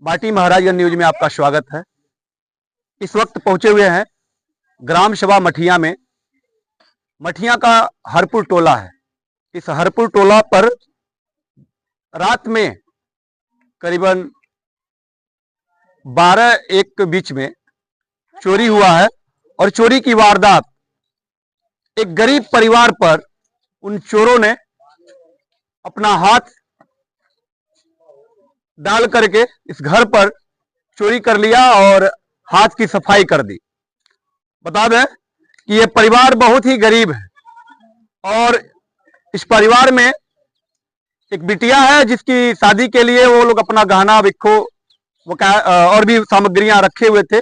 बाटी Maharajganj news में आपका स्वागत है। इस वक्त पहुंचे हुए हैं ग्राम सभा मठिया में। मठिया का हरपुर टोला है। इस हरपुर टोला पर रात में करीबन 12-1 के बीच में चोरी हुआ है और चोरी की वारदात एक गरीब परिवार पर उन चोरों ने अपना हाथ डाल करके इस घर पर चोरी कर लिया और हाथ की सफाई कर दी। बता दें कि ये परिवार बहुत ही गरीब है और इस परिवार में एक बिटिया है जिसकी शादी के लिए वो लोग अपना गहना बिक्खो और भी सामग्रियां रखे हुए थे।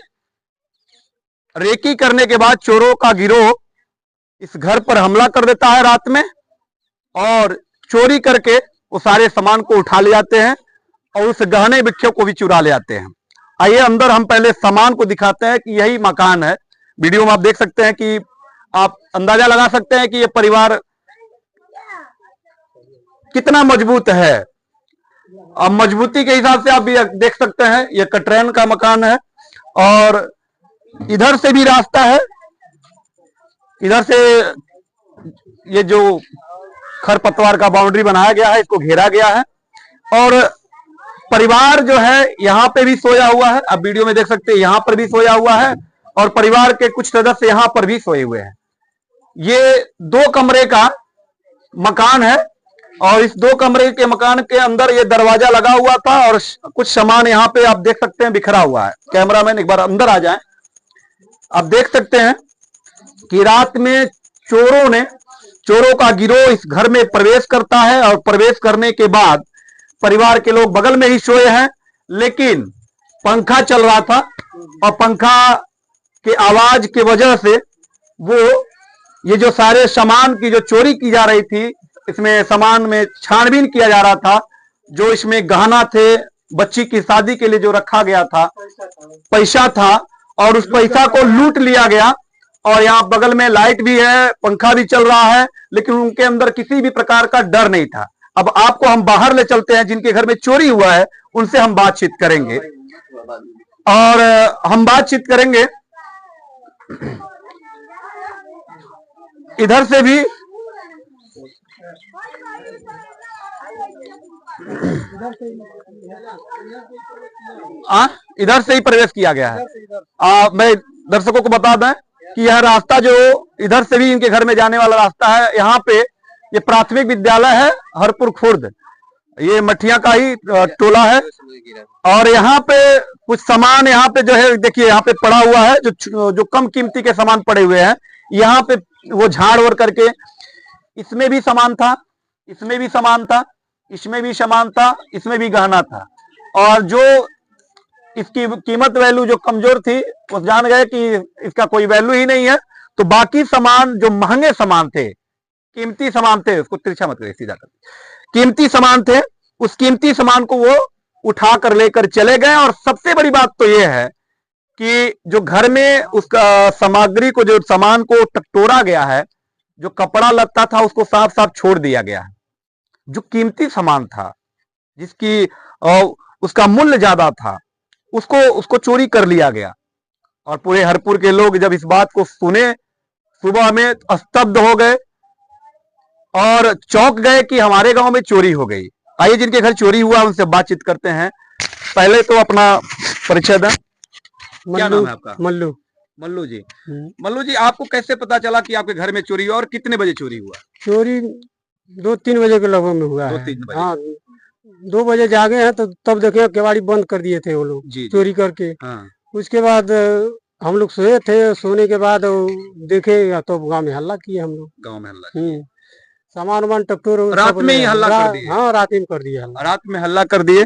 रेकी करने के बाद चोरों का गिरोह इस घर पर हमला कर देता है रात में और चोरी करके वो सारे सामान को उठा ले जाते हैं और उस गहने बिक्खों को भी चुरा ले जाते हैं। आइए अंदर हम पहले सामान को दिखाते हैं कि यही मकान है। वीडियो में आप देख सकते हैं कि आप अंदाजा लगा सकते हैं कि ये परिवार कितना मजबूत है। अब मजबूती के हिसाब से आप भी देख सकते हैं ये कटरैन का मकान है और इधर से भी रास्ता है। इधर से ये जो खरपतवार का बाउंड्री बनाया गया है इसको घेरा गया है और परिवार जो है यहाँ पे भी सोया हुआ है। आप वीडियो में देख सकते हैं यहाँ पर भी सोया हुआ है और परिवार के कुछ सदस्य यहाँ पर भी सोए हुए हैं। ये 2 कमरे का मकान है और इस 2 कमरे के मकान के अंदर ये दरवाजा लगा हुआ था और कुछ सामान यहाँ पे आप देख सकते हैं बिखरा हुआ है। कैमरामैन एक बार अंदर आ जाए। आप देख सकते हैं कि रात में चोरों का गिरोह इस घर में प्रवेश करता है और प्रवेश करने के बाद परिवार के लोग बगल में ही सोए हैं, लेकिन पंखा चल रहा था और पंखा के आवाज की वजह से वो ये जो सारे सामान की जो चोरी की जा रही थी, इसमें सामान में छानबीन किया जा रहा था। जो इसमें गहना थे, बच्ची की शादी के लिए जो रखा गया था, पैसा था और उस पैसा को लूट लिया गया। और यहाँ बगल में लाइट भी है, पंखा भी चल रहा है, लेकिन उनके अंदर किसी भी प्रकार का डर नहीं था। अब आपको हम बाहर ले चलते हैं, जिनके घर में चोरी हुआ है उनसे हम बातचीत करेंगे और हम बातचीत करेंगे। इधर से भी इधर से ही प्रवेश किया गया है। मैं दर्शकों को बता दें कि यह रास्ता जो इधर से भी इनके घर में जाने वाला रास्ता है, यहाँ पे ये प्राथमिक विद्यालय है हरपुर खुर्द। ये मठिया का ही टोला है और यहाँ पे कुछ सामान यहाँ पे जो है देखिए यहाँ पे पड़ा हुआ है। जो कम कीमती के सामान पड़े हुए हैं यहाँ पे वो झाड़ वड़ करके, इसमें भी सामान था, इसमें भी सामान था, इसमें भी सामान था, इसमें भी गहना था और जो इसकी कीमत वैल्यू जो कमजोर थी वो जान गए कि इसका कोई वैल्यू ही नहीं है। तो बाकी सामान जो महंगे सामान थे, कीमती सामान थे, उसको तिरछा मत करिए, सीधा कर, कीमती सामान थे, उस कीमती सामान को वो उठा कर लेकर चले गए। और सबसे बड़ी बात तो ये है कि जो घर में उसका सामग्री को, जो सामान को टटोरा गया है, जो कपड़ा लत्ता था उसको साफ साफ छोड़ दिया गया है। जो कीमती सामान था, जिसकी उसका मूल्य ज्यादा था, उसको चोरी कर लिया गया। और पूरे हरपुर के लोग जब इस बात को सुने, सुबह में स्तब्ध हो गए और चौंक गए कि हमारे गांव में चोरी हो गई। आइए जिनके घर चोरी हुआ उनसे बातचीत करते हैं। पहले तो अपना परिचय दें। क्या नाम है आपका? मल्लू। मल्लू जी। मल्लू जी, आपको कैसे पता चला कि आपके घर में चोरी हुआ और कितने बजे चोरी हुआ? चोरी 2-3 बजे के लगभग में हुआ है। 2-3 बजे? हाँ, 2 बजे जागे हैं तो तब देखे केवाड़ी बंद कर दिए थे वो लोग चोरी करके। हाँ। उसके बाद हम लोग सोए थे, सोने के बाद देखे तो गांव में हल्ला किए हम लोग। गांव में हल्ला? सामान वामान टकटोर रात में ही हल्ला कर दिए? हाँ, रात में कर दिया। रात में हल्ला कर दिए।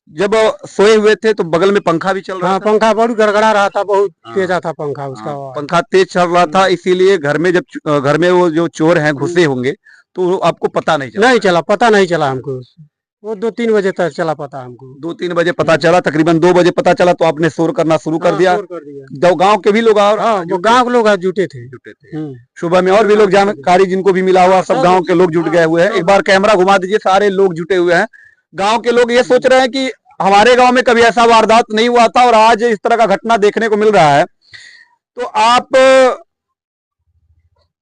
जब सोए हुए थे तो बगल में पंखा भी चल रहा था? पंखा बहुत गड़गड़ा रहा था, बहुत तेज था पंखा उसका। पंखा तेज चल रहा था, इसीलिए घर में जब घर में वो जो चोर हैं घुसे होंगे तो आपको पता नहीं चला? पता नहीं चला हमको। वो 2-3 बजे तक चला पता हमको। 2-3 बजे पता चला, तकरीबन 2 बजे पता चला तो आपने शोर करना शुरू कर दिया। गांव के भी लोग और गांव के लोग जुटे थे। सुबह में और भी लोग जानकारी जिनको भी मिला हुआ, सब गांव के लोग जुट गए हुए हैं। एक बार कैमरा घुमा दीजिए, सारे लोग जुटे हुए हैं। गांव के लोग ये सोच रहे हैं कि हमारे गांव में कभी ऐसा वारदात नहीं हुआ था और आज इस तरह का घटना देखने को मिल रहा है। तो आप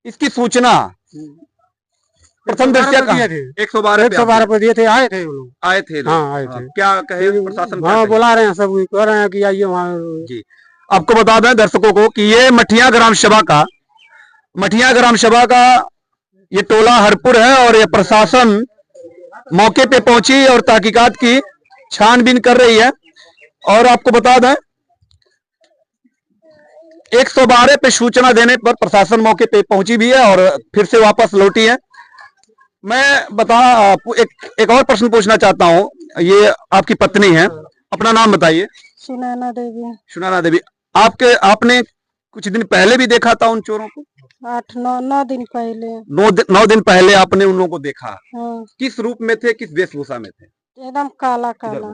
इसकी सूचना प्रथम दृष्टया कहाँ? 112 पे दिए थे, आए थे वो लोग। आए थे लोग। हाँ, आए थे। क्या कहे प्रशासन? क्या हाँ, कहे? बुला रहे हैं, सब कह रहे हैं कि आइए वहाँ। जी, आपको बता दें दर्शकों को कि ये मठिया ग्राम सभा का ये टोला हरपुर है और ये प्रशासन मौके पे पहुंची और तहकीकात की छानबीन कर रही है। और आपको बता दें 112 पे सूचना देने पर प्रशासन मौके पे पहुंची भी है और फिर से वापस लौटी है। मैं एक और प्रश्न पूछना चाहता हूं। ये आपकी पत्नी है, अपना नाम बताइए। सुनैना देवी। सुनैना देवी, आपने कुछ दिन पहले भी देखा था उन चोरों को? 8-9 दिन पहले। 9 दिन पहले आपने उन लोगों को देखा। हाँ। किस रूप में थे, किस वेशभूषा में थे? एकदम काला काला।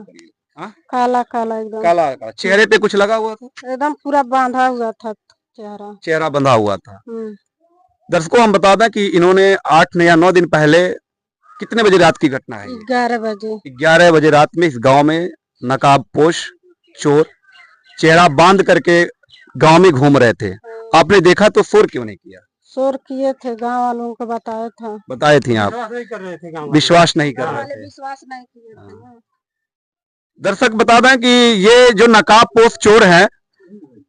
हाँ? काला काला एकदम। काला। चेहरे पे कुछ लगा हुआ था? एकदम पूरा बांधा हुआ था चेहरा। चेहरा बंधा हुआ था। हम्म। दर्शकों हम बता दें कि इन्होंने 8 या 9 दिन पहले, कितने बजे रात की घटना है? 11 बजे। 11 बजे रात में इस गांव में नकाबपोश चोर चेहरा बांध करके गांव में घूम रहे थे। आपने देखा तो शोर क्यों नहीं किया? शोर किए थे, गांव वालों को बताए थे आप? विश्वास नहीं कर रहे थे। विश्वास नहीं किए थे। दर्शक बता दें कि ये जो नकाबपोश चोर हैं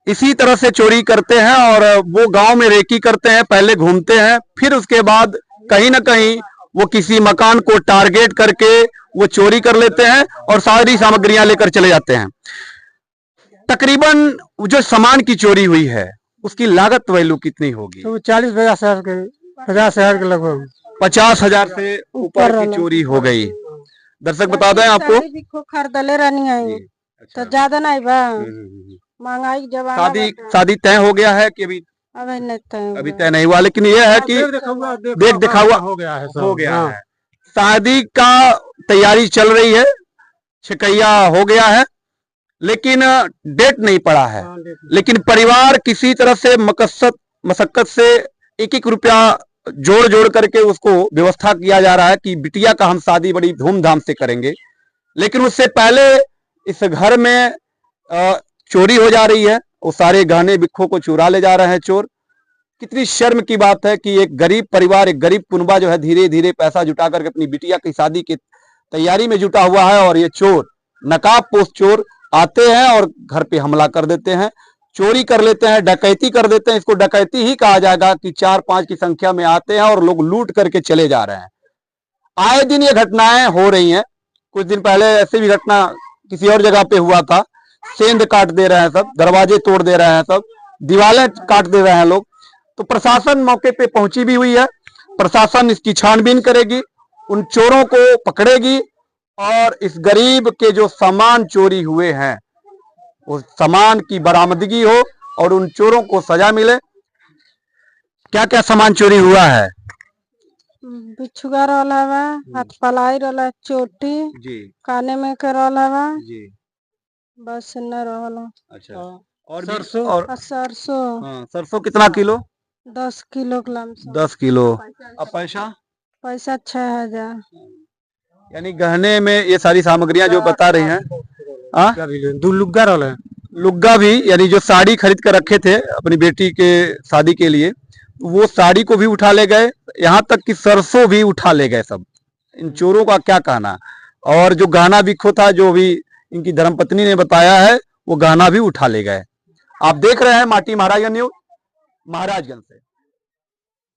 इसी तरह से चोरी करते हैं और वो गांव में रेकी करते हैं, पहले घूमते हैं, फिर उसके बाद कहीं ना कहीं वो किसी मकान को टारगेट करके वो चोरी कर लेते हैं और सारी सामग्रियां लेकर चले जाते हैं। तकरीबन जो सामान की चोरी हुई है उसकी लागत वैल्यू कितनी होगी? तो 50 हजार के लगभग। 50,000 से ऊपर की चोरी हो गई। दर्शक बता दें आपको, खरीदले रहनी है तो ज्यादा नहीं बा। महंगाई जमाना। शादी तय हो गया है कि अभी तय नहीं हुआ, लेकिन ये है कि देख दिखावा हो गया है। शादी का तैयारी चल रही है, छिकैया हो गया है, लेकिन डेट नहीं पड़ा है। लेकिन परिवार किसी तरह से मशक्कत से एक रुपया जोड़ करके उसको व्यवस्था किया जा रहा है कि बिटिया का हम शादी बड़ी धूमधाम से करेंगे। लेकिन उससे पहले इस घर में चोरी हो जा रही है, वो सारे गहने बिक्खों को चुरा ले जा रहे हैं चोर। कितनी शर्म की बात है कि एक गरीब परिवार, एक गरीब कुनबा जो है धीरे धीरे पैसा जुटा करके अपनी बिटिया की शादी की तैयारी में जुटा हुआ है और ये चोर, नकाबपोश चोर आते हैं और घर पे हमला कर देते हैं, चोरी कर लेते हैं, डकैती कर देते हैं। इसको डकैती ही कहा जाएगा कि 4-5 की संख्या में आते हैं और लोग लूट करके चले जा रहे हैं। आए दिन ये घटनाएं हो रही हैं। कुछ दिन पहले ऐसे भी घटना किसी और जगह पे हुआ था। सेंध काट दे रहे हैं सब, दरवाजे तोड़ दे रहे हैं सब, दीवारें काट दे रहे हैं लोग। तो प्रशासन मौके पे पहुंची भी हुई है। प्रशासन इसकी छानबीन करेगी, उन चोरों को पकड़ेगी और इस गरीब के जो सामान चोरी हुए हैं उस सामान की बरामदगी हो और उन चोरों को सजा मिले। क्या क्या सामान चोरी हुआ है? बिछुआ रहला बा, हाथ पलाई रहला, चोटी जी, काने में के रहला बा, जी, बस न रहला। अच्छा। और सरसों? और सरसों। हाँ, सरसों कितना किलो? 10 किलो के लमसम। 10 किलो। अब पैसा 6,000। यानी गहने में ये सारी सामग्रियां जो बता रही हैं। लुग्गा भी, यानी जो साड़ी खरीद कर रखे थे अपनी बेटी के शादी के लिए, वो साड़ी को भी उठा ले गए, यहाँ तक कि सरसों भी उठा ले गए सब। इन चोरों का क्या कहना। और जो गहना बिक्खो था, जो भी इनकी धर्मपत्नी ने बताया है, वो गहना भी उठा ले गए। आप देख रहे हैं माटी महाराजगंज न्यूज, महाराजगंज से।